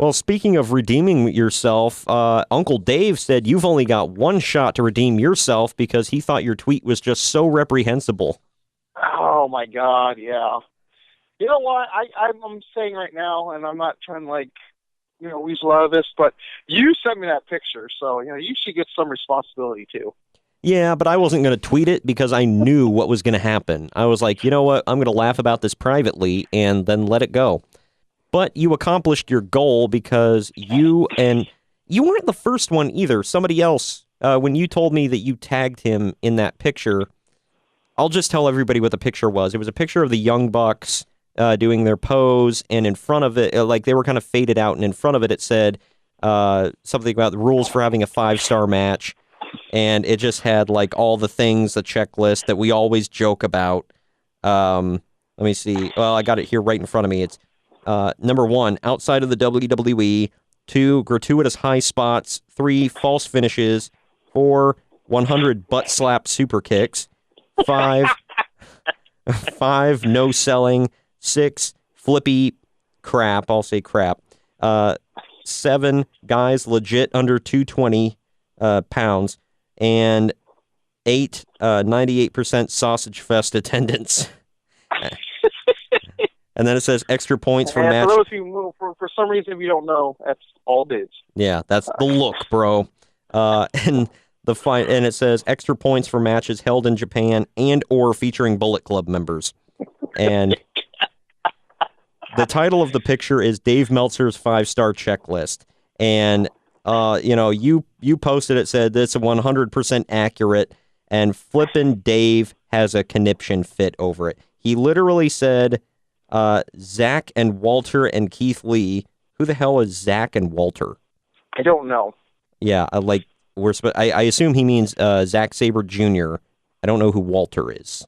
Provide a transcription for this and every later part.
Well, speaking of redeeming yourself, Uncle Dave said you've only got one shot to redeem yourself because he thought your tweet was just so reprehensible. Oh my God, yeah. You know what? I'm saying right now, and I'm not trying to weasel out of this, but you sent me that picture, so you should get some responsibility too. Yeah, but I wasn't going to tweet it because I knew what was going to happen. I was like, you know what? I'm going to laugh about this privately and then let it go. But you accomplished your goal because you weren't the first one either. Somebody else, when you told me that you tagged him in that picture, I'll just tell everybody what the picture was. It was a picture of the Young Bucks doing their pose, and in front of it, like they were kind of faded out, and in front of it, it said something about the rules for having a 5-star match. And it just had like all the things, the checklist that we always joke about. Let me see. Well, I got it here right in front of me. It's number 1, outside of the WWE. 2, gratuitous high spots. 3, false finishes. 4, 100 butt slap super kicks. 5, 5, no selling. 6, flippy crap. I'll say crap. 7, guys legit under 220 pounds, and 8, 98% sausage fest attendance. And then it says extra points for match. For those who, for some reason, if you don't know, that's all it is. Yeah, that's the look, bro. And the fight, and it says extra points for matches held in Japan and or featuring Bullet Club members. And the title of the picture is Dave Meltzer's 5-star checklist. And you posted it, said it's 100% accurate, and flippin' Dave has a conniption fit over it. He literally said, Zach and Walter and Keith Lee. Who the hell is Zach and Walter? I don't know. Yeah, I assume he means Zack Sabre Jr. I don't know who Walter is.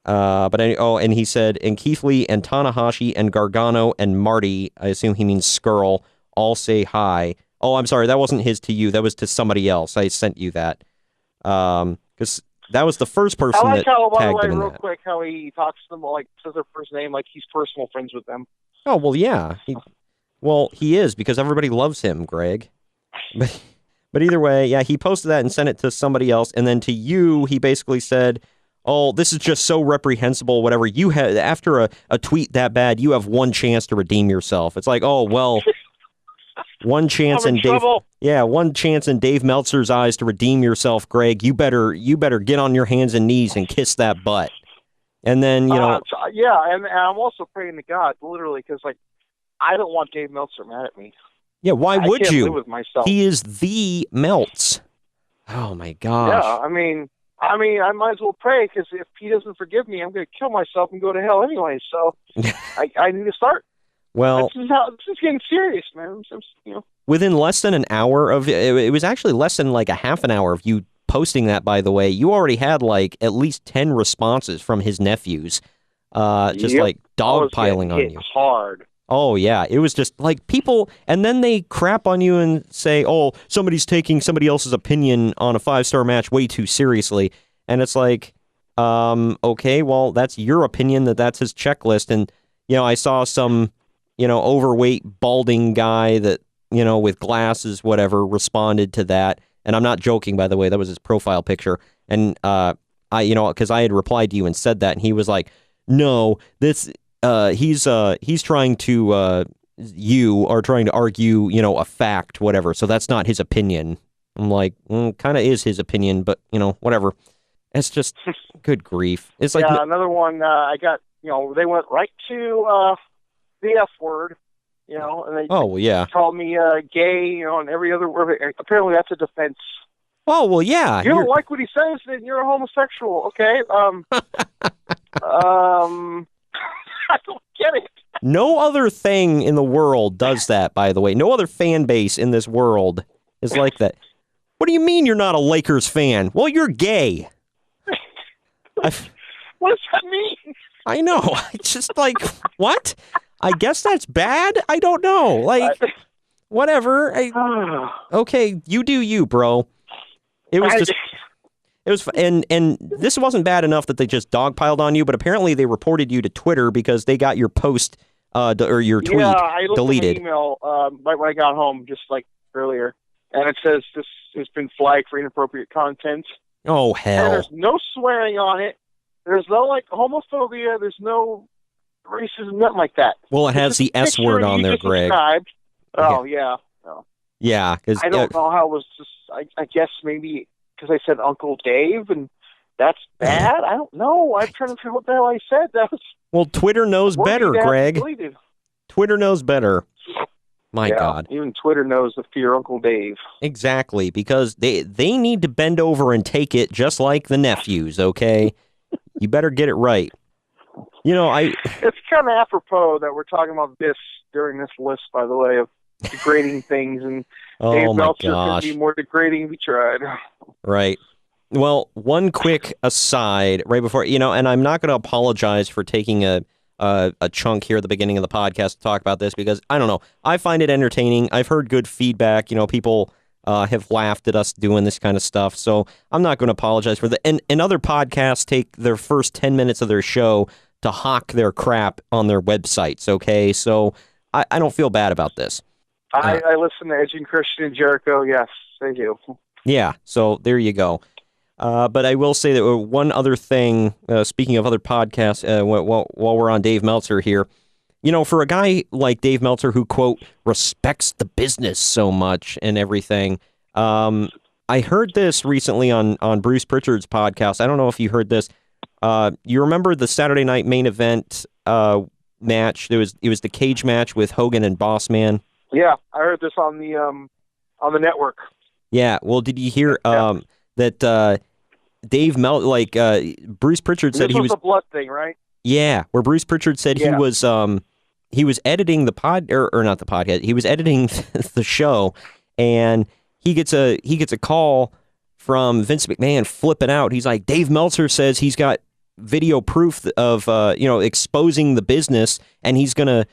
And he said, and Keith Lee and Tanahashi and Gargano and Marty, I assume he means Skrull, all say hi. Oh, I'm sorry, that wasn't his to you. That was to somebody else. I sent you that. Because that was the first person that tagged him in that. I like how, by the way, real quick, how he talks to them, like, says their first name, like he's personal friends with them. Oh, well, yeah. He is, because everybody loves him, Greg. But either way, yeah, he posted that and sent it to somebody else, and then to you, he basically said, oh, this is just so reprehensible, whatever. You have, after a tweet that bad, you have one chance to redeem yourself. It's like, oh, well... One chance in Dave Meltzer's eyes to redeem yourself, Greg. You better get on your hands and knees and kiss that butt. And then and I'm also praying to God, literally, because I don't want Dave Meltzer mad at me. Yeah, why would you? Live with myself. He is the Meltz. Oh my gosh. Yeah, I mean, I might as well pray, because if he doesn't forgive me, I'm going to kill myself and go to hell anyway. So I need to start. Well, this is getting serious, man. Within less than an hour of it was actually less than like a half an hour of you posting that, by the way, you already had like at least 10 responses from his nephews, just like dogpiling on you. Hard. Oh yeah, it was just like people, and then they crap on you and say, "Oh, somebody's taking somebody else's opinion on a 5-star match way too seriously," and it's like, okay, well, that's your opinion. That's his checklist, and I saw some. Overweight, balding guy that, with glasses, whatever, responded to that. And I'm not joking, by the way, that was his profile picture. And, because I had replied to you and said that, and he was like, no, he's trying to, you are trying to argue, a fact, whatever. So that's not his opinion. I'm like, kind of is his opinion, but, whatever. It's just, good grief. It's like, another one, I got, they went right to, the F word, and they called me gay, and every other word. Apparently, that's a defense. Oh well, yeah. You don't like what he says, then you're a homosexual. Okay. I don't get it. No other thing in the world does that. By the way, no other fan base in this world is like that. What do you mean you're not a Lakers fan? Well, you're gay. What does that mean? I know. It's just like what? I guess that's bad. I don't know. Like, whatever. Okay, you do you, bro. It was just, it was, and this wasn't bad enough that they just dogpiled on you, but apparently they reported you to Twitter because they got your post or your tweet Yeah, I looked deleted. at my email right when I got home, just like earlier, and it says this has been flagged for inappropriate content. Oh, And hell. there's no swearing on it. There's no like homophobia. There's no racism, nothing like that. Well, it It's has just the a S picture word that on you there, just Greg. described. Oh yeah. No. Yeah, because I don't know how it was just. I guess maybe because I said Uncle Dave and that's bad. I don't know. I'm trying to figure out what the hell I said. That was well, Twitter knows worthy better, to have Greg. deleted. Twitter knows better. My Yeah, God. even Twitter knows the fear Uncle Dave. Exactly, because they need to bend over and take it just like the nephews, okay? You better get it right. You know, It's kind of apropos that we're talking about this during this list, by the way, of degrading things, and Dave oh my Meltzer gosh. could be more degrading if he tried. Right. Well, one quick aside right before, and I'm not going to apologize for taking a chunk here at the beginning of the podcast to talk about this because, I don't know, I find it entertaining. I've heard good feedback. People have laughed at us doing this kind of stuff. So I'm not going to apologize for that. And other podcasts take their first 10 minutes of their show to hawk their crap on their websites, okay? So I don't feel bad about this. I listen to Edge and Christian and Jericho. Yes, they do. Yeah, so there you go. But I will say that one other thing, speaking of other podcasts, while we're on Dave Meltzer here, for a guy like Dave Meltzer who, quote, respects the business so much and everything, I heard this recently on Bruce Pritchard's podcast. I don't know if you heard this. You remember the Saturday Night Main Event match? It was the cage match with Hogan and Bossman. Yeah, I heard this on the network. Yeah, well, did you hear that Dave Bruce Pritchard said this was a blood thing, right? Yeah, where Bruce Pritchard said he was editing the or not the podcast. He was editing the show, and he gets a call from Vince McMahon flipping out. He's like, Dave Meltzer says he's got video proof of exposing the business, and he's gonna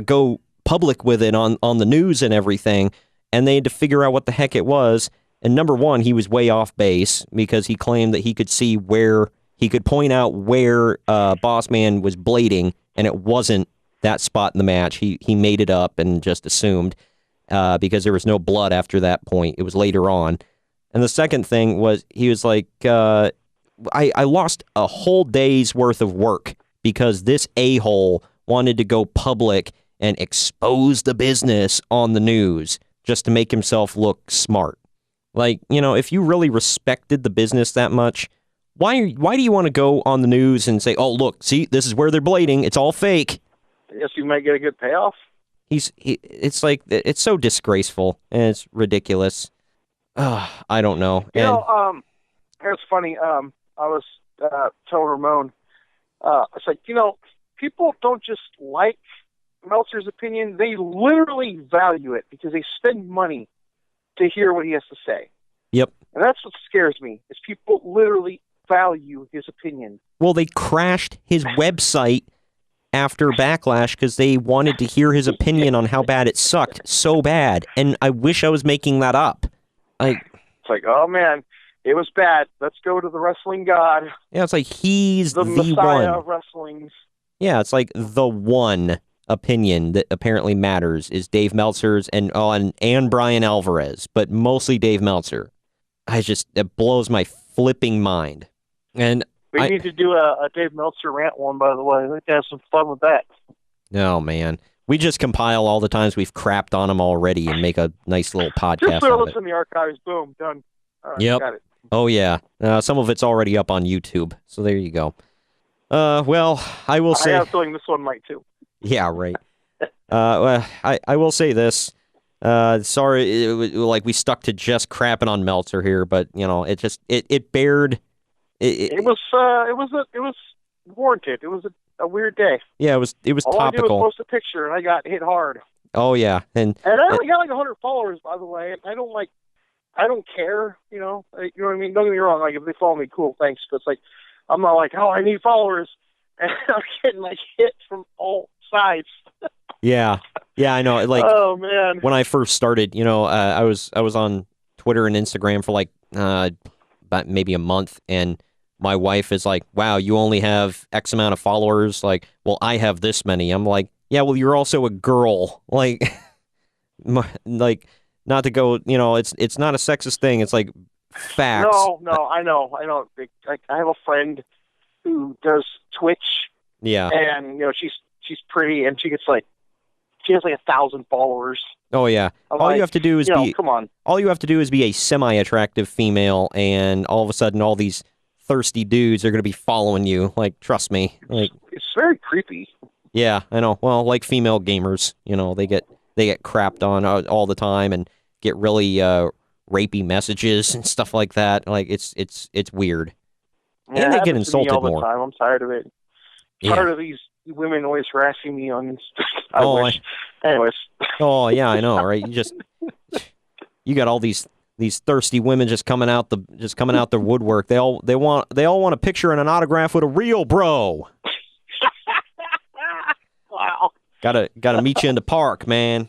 go public with it on the news and everything. And they had to figure out what the heck it was. And number one, he was way off base because he claimed that he could see where he could point out where Bossman was blading, and it wasn't that spot in the match. He made it up and just assumed because there was no blood after that point. It was later on. And the second thing was he was like, I lost a whole day's worth of work because this a-hole wanted to go public and expose the business on the news just to make himself look smart. Like, if you really respected the business that much, why do you want to go on the news and say, oh, look, see, this is where they're blading. It's all fake. I guess you might get a good payoff. It's like, it's so disgraceful and it's ridiculous. I don't know. It's funny. I was telling Ramon, it's like, people don't just like Meltzer's opinion. They literally value it because they spend money to hear what he has to say. Yep. And that's what scares me, is people literally value his opinion. Well, they crashed his website after Backlash because they wanted to hear his opinion on how bad it sucked so bad. And I wish I was making that up. It's like, oh, man, it was bad. Let's go to the wrestling god. Yeah, it's like he's the Messiah one. of wrestling. Yeah, it's like the one opinion that apparently matters is Dave Meltzer's and Brian Alvarez, but mostly Dave Meltzer. It blows my flipping mind. And we need to do a Dave Meltzer rant one, by the way. I think have some fun with that. Oh, man. We just compile all the times we've crapped on him already and make a nice little podcast just throw out of this it. in the archives. Boom, done. All right, yep. Got it. Oh, yeah. Some of it's already up on YouTube, so there you go. Well, I will say... I have a feeling this one might, too. Yeah, right. Well, I will say this. Sorry, like we stuck to just crapping on Meltzer here, but it bared. It was warranted. It was a weird day. Yeah, it was All topical. I did was post a picture, and I got hit hard. Oh yeah, and I only got like 100 followers, by the way. I don't care. You know what I mean. Don't get me wrong. Like if they follow me, cool, thanks. But it's like I'm not like, oh, I need followers, and I'm getting like hit from all sides. Yeah, I know. Like, oh man, when I first started, I was on Twitter and Instagram for like about maybe a month, and my wife is like, wow, you only have X amount of followers. Like, well, I have this many. I'm like, yeah, well, you're also a girl. Like, like, not to go, it's not a sexist thing. It's like facts. No, I know. Like, I have a friend who does Twitch, Yeah. and she's pretty, and she has like 1,000 followers. Oh yeah. All you have to do is come on. All you have to do is be a semi-attractive female, and all of a sudden, all these thirsty dudes are going to be following you. Like, trust me. Like, It's very creepy. yeah, I know. Well, like female gamers, they get crapped on all the time and get really rapey messages and stuff like that. Like, it's weird. Yeah, And they it get happens to me insulted all the more. time. I'm tired of it. Yeah. Tired of these women always harassing me on. Anyways. Oh yeah, I know, right? You got all these thirsty women just coming out the woodwork. They all want a picture and an autograph with a real bro. Wow. Gotta meet you in the park, man.